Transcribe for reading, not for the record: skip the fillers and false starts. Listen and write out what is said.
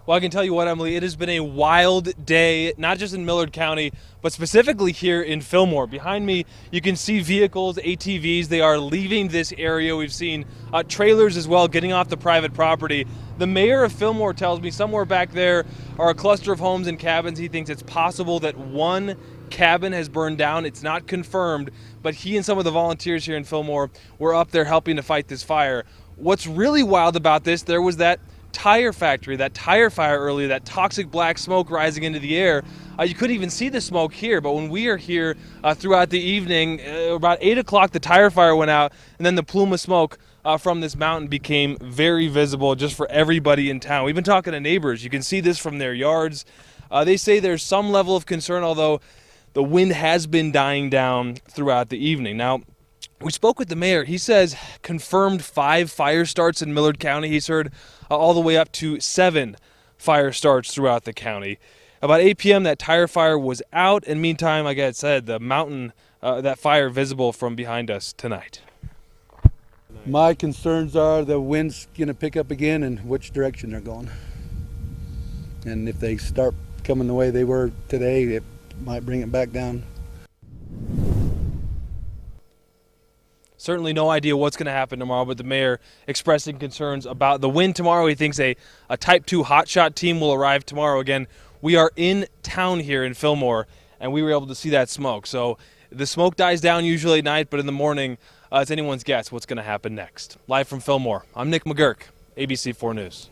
Well, I can tell you what, Emily, it has been a wild day, not just in Millard County, but specifically here in Fillmore. Behind me, you can see vehicles, ATVs. They are leaving this area. We've seen trailers as well getting off the private property. The mayor of Fillmore tells me somewhere back there are a cluster of homes and cabins. He thinks it's possible that one cabin has burned down. It's not confirmed, but he and some of the volunteers here in Fillmore were up there helping to fight this fire. What's really wild about this, there was that tire factory, that tire fire earlier, that toxic black smoke rising into the air. You couldn't even see the smoke here, but when we are here throughout the evening, about 8 o'clock, the tire fire went out, and then the plume of smoke from this mountain became very visible just for everybody in town. We've been talking to neighbors. You can see this from their yards. They say there's some level of concern, although the wind has been dying down throughout the evening. Now, we spoke with the mayor. He says confirmed 5 fire starts in Millard County. He's heard all the way up to 7 fire starts throughout the county. About 8 p.m., that tire fire was out. And meantime, like I said, the mountain, that fire visible from behind us tonight. My concerns are the wind's going to pick up again and which direction they're going. And if they start coming the way they were today, it might bring it back down. Certainly no idea what's going to happen tomorrow, but the mayor expressing concerns about the wind tomorrow. He thinks a Type 2 hotshot team will arrive tomorrow. Again, we are in town here in Fillmore, and we were able to see that smoke. So the smoke dies down usually at night, but in the morning, it's anyone's guess what's going to happen next. Live from Fillmore, I'm Nick McGurk, ABC 4 News.